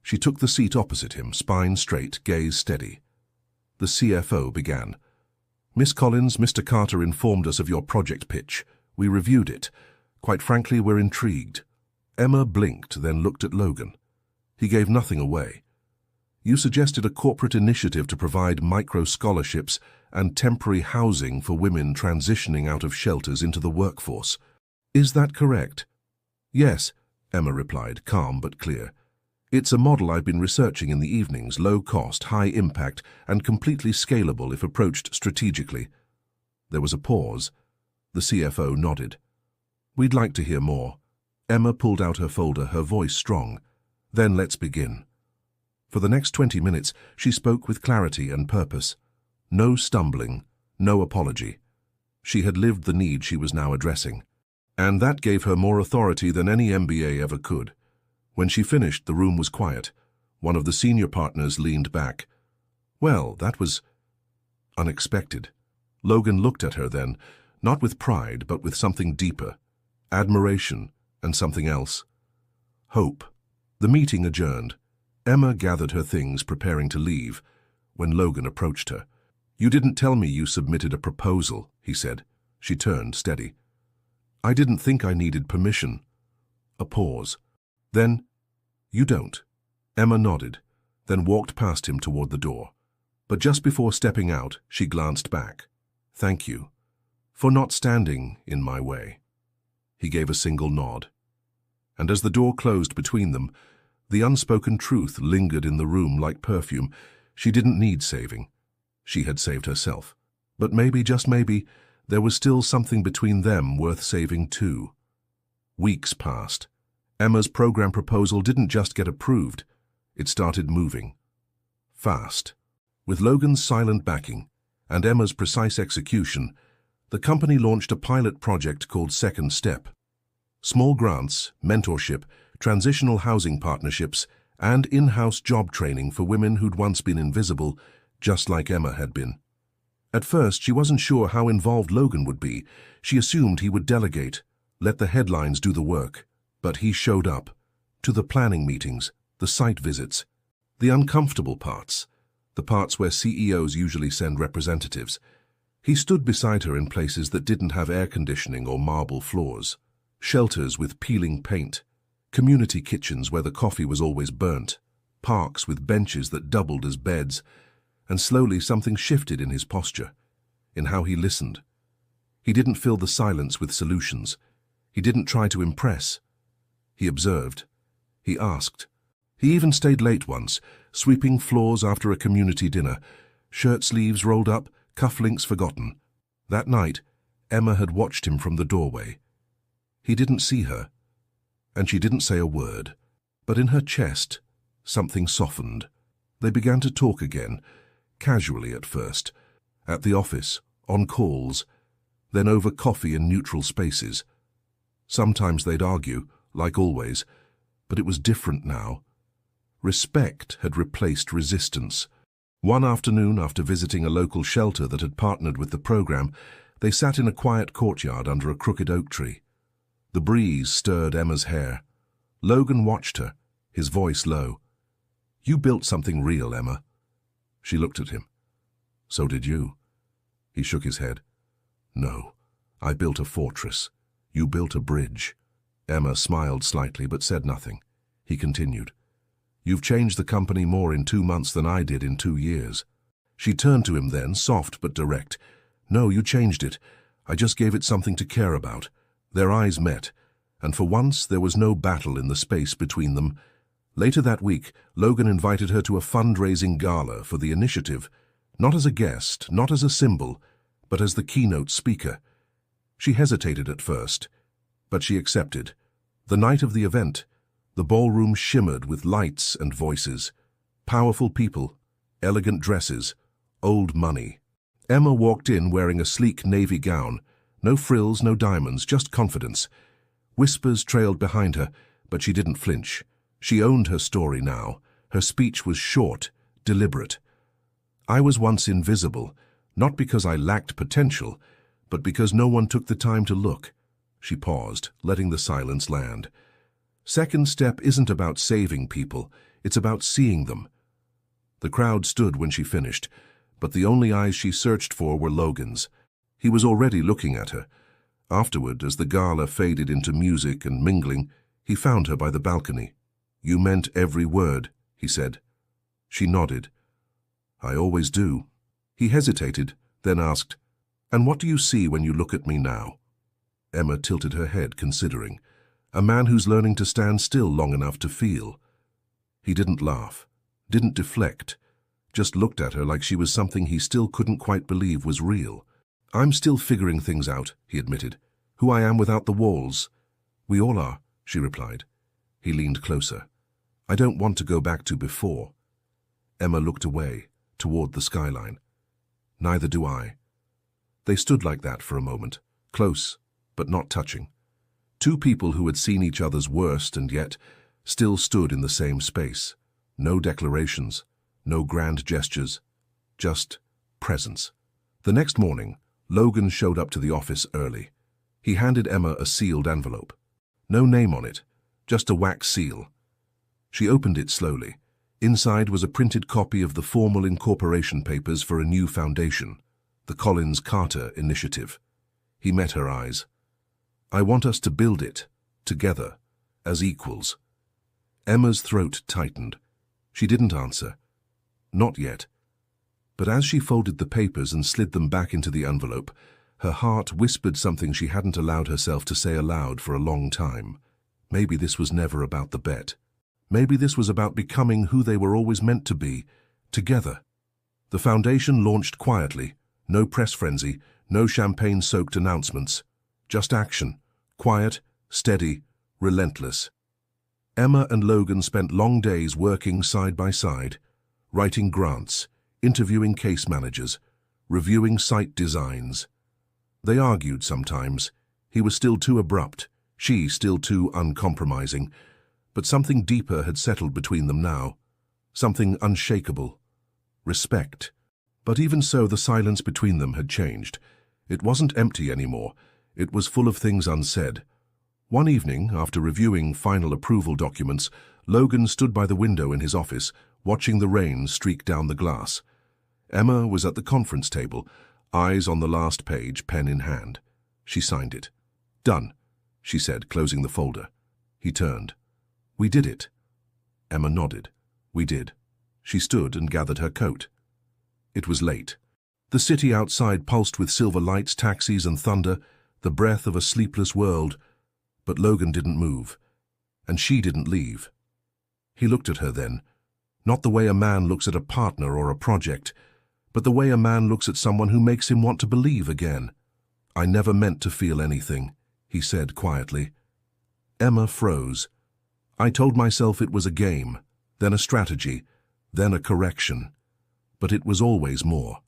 She took the seat opposite him, spine straight, gaze steady. The CFO began. "Miss Collins, Mr. Carter informed us of your project pitch. We reviewed it. Quite frankly, we're intrigued." Emma blinked, then looked at Logan. He gave nothing away. "You suggested a corporate initiative to provide micro-scholarships and temporary housing for women transitioning out of shelters into the workforce. Is that correct?" "Yes," Emma replied, calm but clear. "It's a model I've been researching in the evenings, low cost, high impact, and completely scalable if approached strategically." There was a pause. The CFO nodded. "We'd like to hear more." Emma pulled out her folder, her voice strong. "Then let's begin." For the next 20 minutes, she spoke with clarity and purpose. No stumbling, no apology. She had lived the need she was now addressing. And that gave her more authority than any MBA ever could. When she finished, the room was quiet. One of the senior partners leaned back. "Well, that was unexpected." Logan looked at her then, not with pride, but with something deeper. Admiration and something else. Hope. The meeting adjourned. Emma gathered her things, preparing to leave, when Logan approached her. "You didn't tell me you submitted a proposal," he said. She turned, steady. "I didn't think I needed permission." A pause. Then, "You don't." Emma nodded, then walked past him toward the door. But just before stepping out, she glanced back. "Thank you for not standing in my way." He gave a single nod. And as the door closed between them, the unspoken truth lingered in the room like perfume. She didn't need saving. She had saved herself. But maybe, just maybe, there was still something between them worth saving too. Weeks passed. Emma's program proposal didn't just get approved. It started moving. Fast. With Logan's silent backing and Emma's precise execution, the company launched a pilot project called Second Step. Small grants, mentorship, transitional housing partnerships, and in-house job training for women who'd once been invisible, just like Emma had been. At first, she wasn't sure how involved Logan would be. She assumed he would delegate, let the headlines do the work. But he showed up, to the planning meetings, the site visits, the uncomfortable parts, the parts where CEOs usually send representatives. He stood beside her in places that didn't have air conditioning or marble floors, shelters with peeling paint, community kitchens where the coffee was always burnt, parks with benches that doubled as beds, and slowly something shifted in his posture, in how he listened. He didn't fill the silence with solutions. He didn't try to impress. He observed. He asked. He even stayed late once, sweeping floors after a community dinner, shirt sleeves rolled up, cufflinks forgotten. That night, Emma had watched him from the doorway. He didn't see her, and she didn't say a word. But in her chest, something softened. They began to talk again. casually at first, at the office, on calls, then over coffee in neutral spaces. Sometimes they'd argue, like always, but it was different now. Respect had replaced resistance. One afternoon, after visiting a local shelter that had partnered with the program, they sat in a quiet courtyard under a crooked oak tree. The breeze stirred Emma's hair. Logan watched her, his voice low. "You built something real, Emma." She looked at him. "So did you." He shook his head. "No, I built a fortress. You built a bridge." Emma smiled slightly but said nothing. He continued. "You've changed the company more in 2 months than I did in 2 years. She turned to him then, soft but direct. "No, you changed it. I just gave it something to care about." Their eyes met, and for once there was no battle in the space between them. Later that week, Logan invited her to a fundraising gala for the initiative, not as a guest, not as a symbol, but as the keynote speaker. She hesitated at first, but she accepted. The night of the event, the ballroom shimmered with lights and voices. Powerful people, elegant dresses, old money. Emma walked in wearing a sleek navy gown. No frills, no diamonds, just confidence. Whispers trailed behind her, but she didn't flinch. She owned her story now. Her speech was short, deliberate. "I was once invisible, not because I lacked potential, but because no one took the time to look." She paused, letting the silence land. "Second step isn't about saving people, it's about seeing them." The crowd stood when she finished, but the only eyes she searched for were Logan's. He was already looking at her. Afterward, as the gala faded into music and mingling, he found her by the balcony. "You meant every word," he said. She nodded. "I always do." He hesitated, then asked, "And what do you see when you look at me now?" Emma tilted her head, considering. A man who's learning to stand still long enough to feel. He didn't laugh, didn't deflect, just looked at her like she was something he still couldn't quite believe was real. "I'm still figuring things out," he admitted. "Who I am without the walls." "We all are," she replied. He leaned closer. "I don't want to go back to before." Emma looked away, toward the skyline. "Neither do I." They stood like that for a moment, close, but not touching. Two people who had seen each other's worst and yet still stood in the same space. No declarations, no grand gestures, just presence. The next morning, Logan showed up to the office early. He handed Emma a sealed envelope. No name on it, just a wax seal. She opened it slowly. Inside was a printed copy of the formal incorporation papers for a new foundation, the Collins-Carter Initiative. He met her eyes. "I want us to build it, together, as equals." Emma's throat tightened. She didn't answer. Not yet. But as she folded the papers and slid them back into the envelope, her heart whispered something she hadn't allowed herself to say aloud for a long time. Maybe this was never about the bet. Maybe this was about becoming who they were always meant to be, together. The foundation launched quietly, no press frenzy, no champagne-soaked announcements. Just action, quiet, steady, relentless. Emma and Logan spent long days working side by side, writing grants, interviewing case managers, reviewing site designs. They argued sometimes. He was still too abrupt, she still too uncompromising, but something deeper had settled between them now, something unshakable. Respect. But even so, the silence between them had changed. It wasn't empty anymore. It was full of things unsaid. One evening, after reviewing final approval documents, Logan stood by the window in his office, watching the rain streak down the glass. Emma was at the conference table, eyes on the last page, pen in hand. She signed it. "Done," she said, closing the folder. He turned. "We did it." Emma nodded. "We did." She stood and gathered her coat. It was late. The city outside pulsed with silver lights, taxis, and thunder, the breath of a sleepless world. But Logan didn't move, and she didn't leave. He looked at her then, not the way a man looks at a partner or a project, but the way a man looks at someone who makes him want to believe again. "I never meant to feel anything," he said quietly. Emma froze. "I told myself it was a game, then a strategy, then a correction. but it was always more.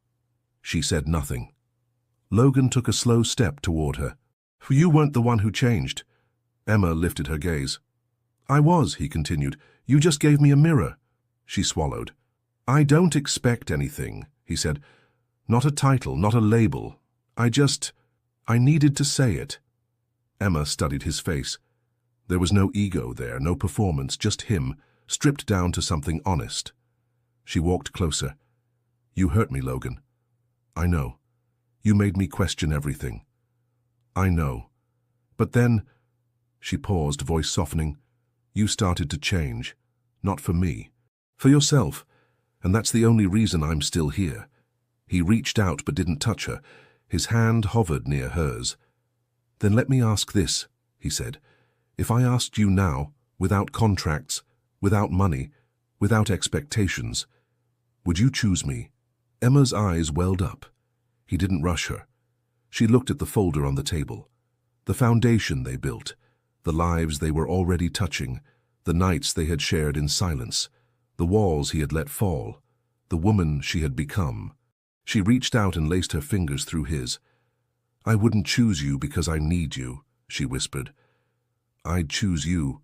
She said nothing. Logan took a slow step toward her. You weren't the one who changed. Emma lifted her gaze. I was, he continued. You just gave me a mirror. She swallowed. I don't expect anything, he said. Not a title, not a label. I needed to say it. Emma studied his face. There was no ego there, no performance, just him, stripped down to something honest. She walked closer. You hurt me, Logan. I know. You made me question everything. I know. But then, she paused, voice softening, you started to change. Not for me. For yourself. And that's the only reason I'm still here. He reached out but didn't touch her. His hand hovered near hers. Then let me ask this, he said. If I asked you now, without contracts, without money, without expectations, would you choose me? Emma's eyes welled up. He didn't rush her. She looked at the folder on the table. The foundation they built, the lives they were already touching, the nights they had shared in silence, the walls he had let fall, the woman she had become. She reached out and laced her fingers through his. I wouldn't choose you because I need you, she whispered. I'd choose you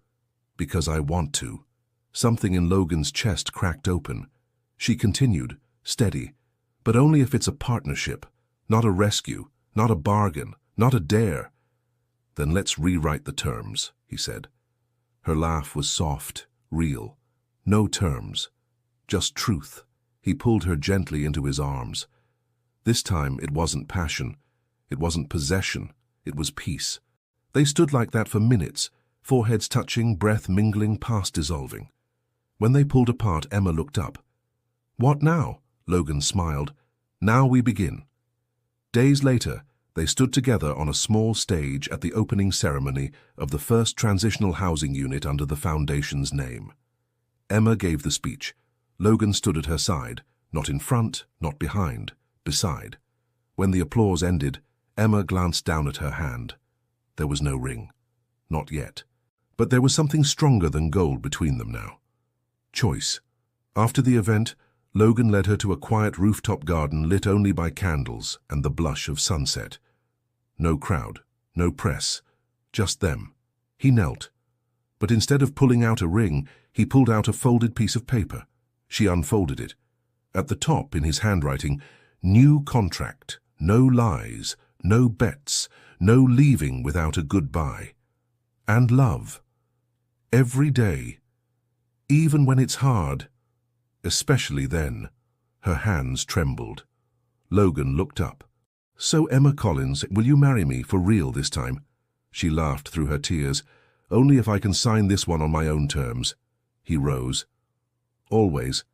because I want to. Something in Logan's chest cracked open. She continued, steady, but only if it's a partnership, not a rescue, not a bargain, not a dare. Then let's rewrite the terms, he said. Her laugh was soft, real. No terms, just truth. He pulled her gently into his arms. This time it wasn't passion, it wasn't possession, it was peace. They stood like that for minutes, foreheads touching, breath mingling, past dissolving. When they pulled apart, Emma looked up. What now? Logan smiled. Now we begin. Days later, they stood together on a small stage at the opening ceremony of the first transitional housing unit under the Foundation's name. Emma gave the speech. Logan stood at her side, not in front, not behind, beside. When the applause ended, Emma glanced down at her hand. There was no ring. Not yet. But there was something stronger than gold between them now. Choice. After the event, Logan led her to a quiet rooftop garden lit only by candles and the blush of sunset. No crowd, no press, just them. He knelt. But instead of pulling out a ring, he pulled out a folded piece of paper. She unfolded it. At the top, in his handwriting, new contract, no lies, no bets, no leaving without a goodbye. And love. Every day. Even when it's hard. Especially then. Her hands trembled. Logan looked up. So, Emma Collins, will you marry me for real this time? She laughed through her tears. Only if I can sign this one on my own terms. He rose. Always.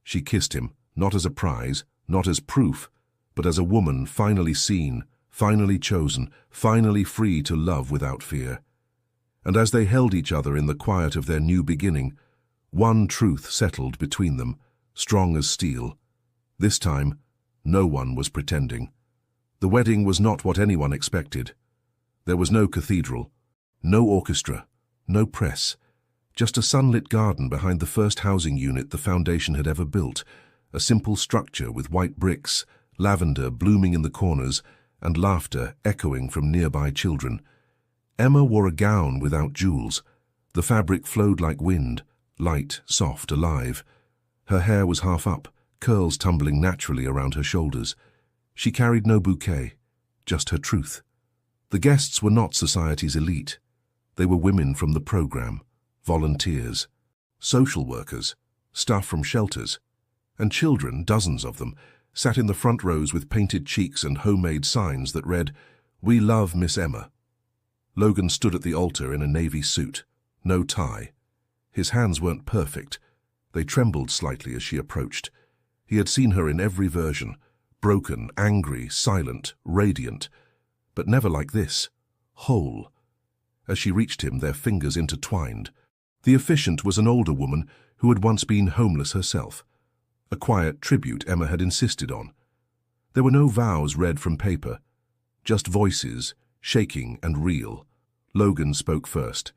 She kissed him, not as a prize, not as proof, but as a woman finally seen, finally chosen, finally free to love without fear. And as they held each other in the quiet of their new beginning, one truth settled between them, strong as steel. This time, no one was pretending. The wedding was not what anyone expected. There was no cathedral, no orchestra, no press, just a sunlit garden behind the first housing unit the Foundation had ever built, a simple structure with white bricks, lavender blooming in the corners, and laughter echoing from nearby children. Emma wore a gown without jewels. The fabric flowed like wind, light, soft, alive. Her hair was half up, curls tumbling naturally around her shoulders. She carried no bouquet, just her truth. The guests were not society's elite. They were women from the program, volunteers, social workers, staff from shelters, and children, dozens of them, sat in the front rows with painted cheeks and homemade signs that read, "We love Miss Emma." Logan stood at the altar in a navy suit, no tie. His hands weren't perfect. They trembled slightly as she approached. He had seen her in every version, broken, angry, silent, radiant, but never like this, whole. As she reached him, their fingers intertwined. The officiant was an older woman who had once been homeless herself, a quiet tribute Emma had insisted on. There were no vows read from paper, just voices, shaking and real. Logan spoke first.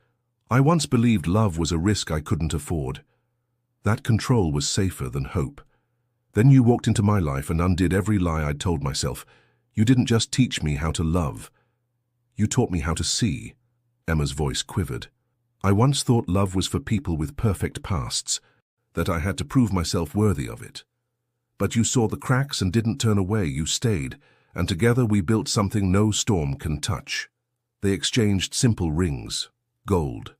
I once believed love was a risk I couldn't afford. That control was safer than hope. Then you walked into my life and undid every lie I'd told myself. You didn't just teach me how to love. You taught me how to see." Emma's voice quivered. "I once thought love was for people with perfect pasts, that I had to prove myself worthy of it. But you saw the cracks and didn't turn away, you stayed, and together we built something no storm can touch." They exchanged simple rings, gold,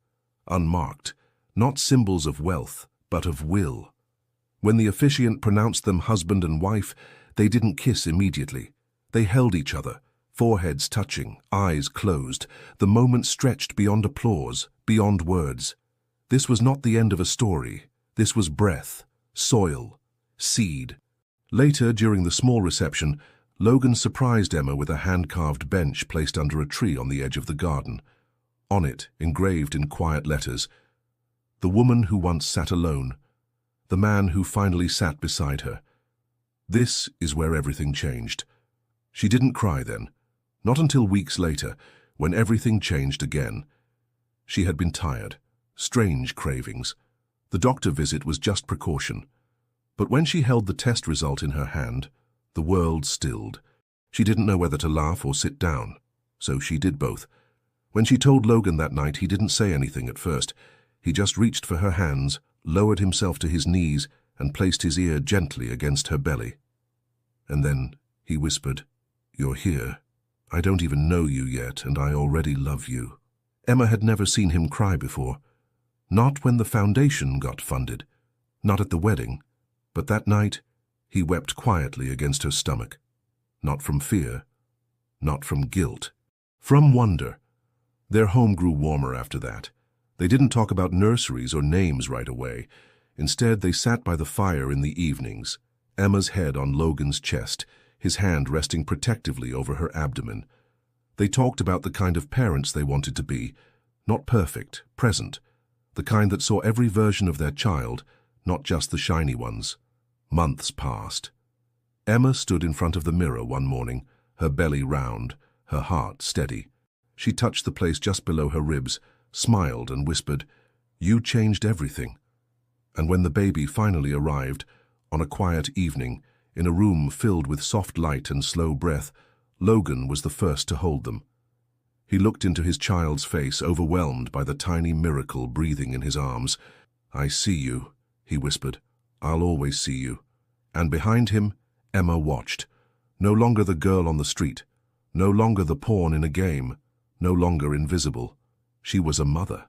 unmarked, not symbols of wealth, but of will. When the officiant pronounced them husband and wife, they didn't kiss immediately. They held each other, foreheads touching, eyes closed. The moment stretched beyond applause, beyond words. This was not the end of a story. This was breath, soil, seed. Later, during the small reception, Logan surprised Emma with a hand-carved bench placed under a tree on the edge of the garden. On it, engraved in quiet letters, "The woman who once sat alone, the man who finally sat beside her." This is where everything changed. She didn't cry then, not until weeks later, when everything changed again. She had been tired, strange cravings. The doctor visit was just precaution. But when she held the test result in her hand, the world stilled. She didn't know whether to laugh or sit down, so she did both. When she told Logan that night, he didn't say anything at first. He just reached for her hands, lowered himself to his knees, and placed his ear gently against her belly. And then he whispered, "You're here. I don't even know you yet, and I already love you." Emma had never seen him cry before. Not when the foundation got funded, not at the wedding, but that night he wept quietly against her stomach. Not from fear, not from guilt, from wonder. Their home grew warmer after that. They didn't talk about nurseries or names right away. Instead, they sat by the fire in the evenings, Emma's head on Logan's chest, his hand resting protectively over her abdomen. They talked about the kind of parents they wanted to be, not perfect, present, the kind that saw every version of their child, not just the shiny ones. Months passed. Emma stood in front of the mirror one morning, her belly round, her heart steady. She touched the place just below her ribs, smiled and whispered, "You changed everything." And when the baby finally arrived, on a quiet evening, in a room filled with soft light and slow breath, Logan was the first to hold them. He looked into his child's face, overwhelmed by the tiny miracle breathing in his arms. "I see you," he whispered. "I'll always see you." And behind him, Emma watched. No longer the girl on the street, no longer the pawn in a game, no longer invisible. She was a mother,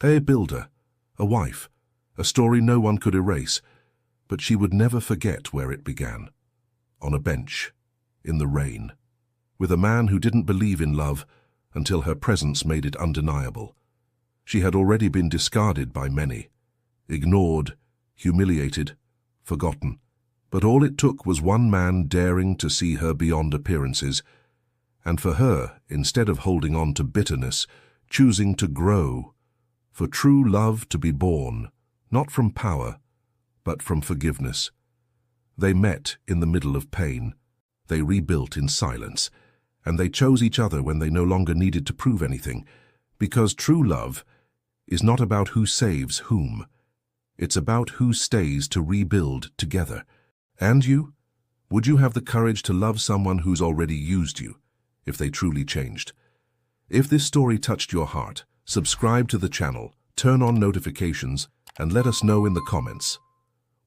a builder, a wife, a story no one could erase. But she would never forget where it began. On a bench, in the rain, with a man who didn't believe in love until her presence made it undeniable. She had already been discarded by many, ignored, humiliated, forgotten. But all it took was one man daring to see her beyond appearances, and for her, instead of holding on to bitterness, choosing to grow, for true love to be born, not from power, but from forgiveness. They met in the middle of pain. They rebuilt in silence, and they chose each other when they no longer needed to prove anything, because true love is not about who saves whom. It's about who stays to rebuild together. And you? Would you have the courage to love someone who's already used you, if they truly changed? If this story touched your heart, subscribe to the channel, turn on notifications, and let us know in the comments.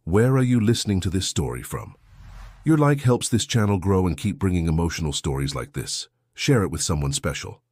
Where are you listening to this story from? Your like helps this channel grow and keep bringing emotional stories like this. Share it with someone special.